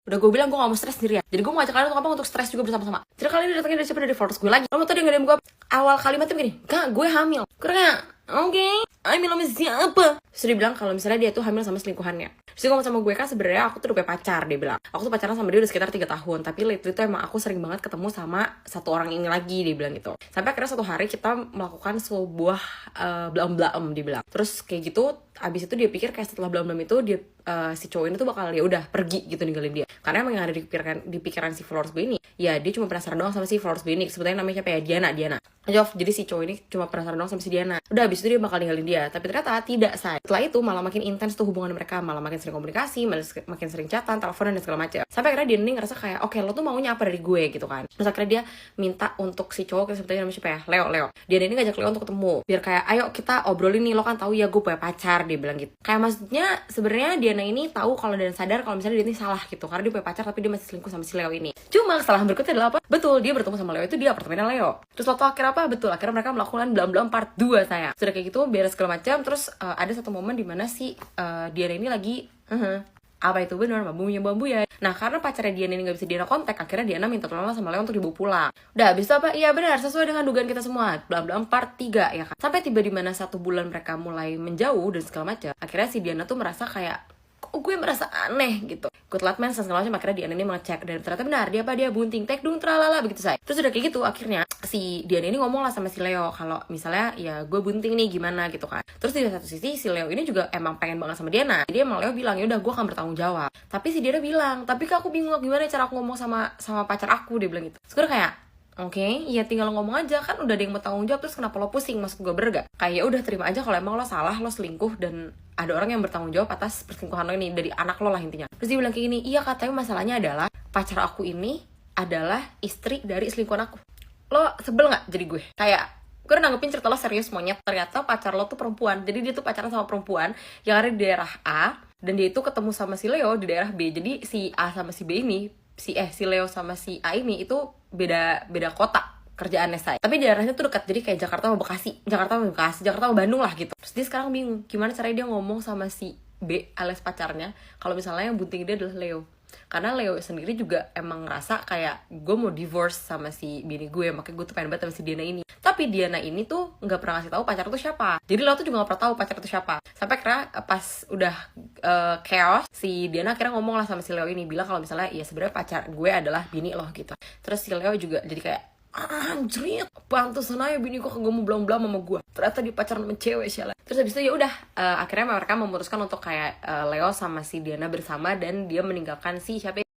Udah gue bilang gue gak mau stres sendirian. Jadi gue mau ngajak kalian untuk apa? Untuk stres juga bersama-sama. Jadi kalian datangnya dari siapa? Dari followers gue lagi. Lo mau tau dia nge-DM gue awal kalimatnya begini, "Kak, gue hamil." Gue kayak, "Oke, hamil sama siapa?" Terus dia bilang kalau misalnya dia tuh hamil sama selingkuhannya. Terus dia ngomong sama gue, "Kan sebenarnya aku tuh udah punya pacar." Dia bilang, "Aku tuh pacaran sama dia udah sekitar 3 tahun. Tapi lately tuh emang aku sering banget ketemu sama satu orang ini lagi." Dia bilang gitu. Sampai akhirnya suatu hari kita melakukan sebuah blam-blam, dia bilang. Terus kayak gitu, abis itu dia pikir kayak setelah blam-blam itu dia si cowok ini tuh bakal ya udah pergi gitu ninggalin dia. Karena emang yang ada di pikiran si followers gue ini, ya dia cuma penasaran doang sama si followers gue ini. Sebetulnya namanya siapa ya? Diana. Jadi si cowok ini cuma penasaran doang sama si Diana. Udah abis itu dia bakal ninggalin dia. Tapi ternyata tidak, say. Setelah itu malah makin intens tuh hubungan mereka, malah makin sering komunikasi, makin sering chatan, teleponan dan segala macam. Sampai akhirnya dia ngerasa kayak, oke, lo tuh maunya apa dari gue gitu kan. Terus akhirnya dia minta untuk si cowok, sebetulnya namanya siapa ya? Leo. Dia ini ngajak Leo untuk ketemu. Biar kayak, "Ayo kita obrolin nih, lo kan tahu ya gue punya pacar." Dia bilang gitu. Kayak maksudnya sebenarnya Diana ini tahu kalau dan sadar kalau misalnya dia ini salah gitu. Karena dia punya pacar tapi dia masih selingkuh sama si Leo ini. Cuma kesalahan berikutnya adalah apa? Betul, dia bertemu sama Leo itu di apartemennya Leo. Terus waktu akhirnya apa? Betul, akhirnya mereka melakukan blam-blam part 2 saya. Sudah kayak gitu beres segala macam. Terus ada satu momen dimana si Diana ini lagi apa itu benar bambu ya. Nah karena pacarnya Diana ini gak bisa Diana kontak, akhirnya Diana minta tolong sama Leo untuk dibawa pulang. Udah habis itu apa? Iya benar, sesuai dengan dugaan kita semua. Blam-blam part 3 ya kan. Sampai tiba di mana 1 bulan mereka mulai menjauh dan segala macam. Akhirnya si Diana tuh merasa kayak, kok gue merasa aneh gitu. Gue telat menses segala macam. Akhirnya Diana ini mengecek dan ternyata benar, dia bunting, tekdung tralala begitu say. Terus udah kayak gitu akhirnya si Diana ini ngomong lah sama si Leo kalau misalnya ya gue bunting nih gimana gitu kan. Terus di satu sisi si Leo ini juga emang pengen banget sama Diana. Jadi emang Leo bilang, "Ya udah gue akan bertanggung jawab." Tapi si Diana bilang, "Tapi kak aku bingung gimana cara aku ngomong sama pacar aku." Dia bilang gitu. Terus gue udah kayak, oke, ya tinggal ngomong aja kan udah ada yang mau tanggung jawab, terus kenapa lo pusing? Maksud gue berga. Kayak ya udah terima aja kalau emang lo salah, lo selingkuh dan ada orang yang bertanggung jawab atas perselingkuhan lo ini dari anak lo lah intinya. Terus dia bilang kayak gini, "Iya katanya masalahnya adalah pacar aku ini adalah istri dari selingkuhan aku." Lo sebel nggak jadi gue? Kayak gue udah nanggepin cerita lo serius monyet. Ternyata pacar lo tuh perempuan. Jadi dia tuh pacaran sama perempuan yang ada di daerah A dan dia itu ketemu sama si Leo di daerah B. Jadi si A sama si B ini si Leo sama si A ini itu beda kota kerjaannya saya. Tapi daerahnya tuh dekat, jadi kayak Jakarta sama Bekasi, Jakarta sama Bandung lah gitu. Terus dia sekarang bingung gimana caranya dia ngomong sama si B alias pacarnya kalau misalnya yang bunting dia adalah Leo. Karena Leo sendiri juga emang ngerasa kayak gue mau divorce sama si bini gue, makanya gue tuh pengen banget sama si Diana ini. Tapi Diana ini tuh nggak pernah ngasih tahu pacar tuh siapa. Jadi Leo tuh juga nggak pernah tahu pacar itu siapa. Sampai akhirnya pas udah chaos, si Diana akhirnya ngomong lah sama si Leo ini, bilang kalau misalnya ya sebenarnya pacar gue adalah bini lo gitu. Terus si Leo juga jadi kayak, anjrit, pantesan aja bini kok gak mau blam-blam sama gue. Ternyata dia pacaran sama cewek sialan. Terus habis itu ya udah akhirnya mereka memutuskan untuk kayak Leo sama si Diana bersama dan dia meninggalkan si siapa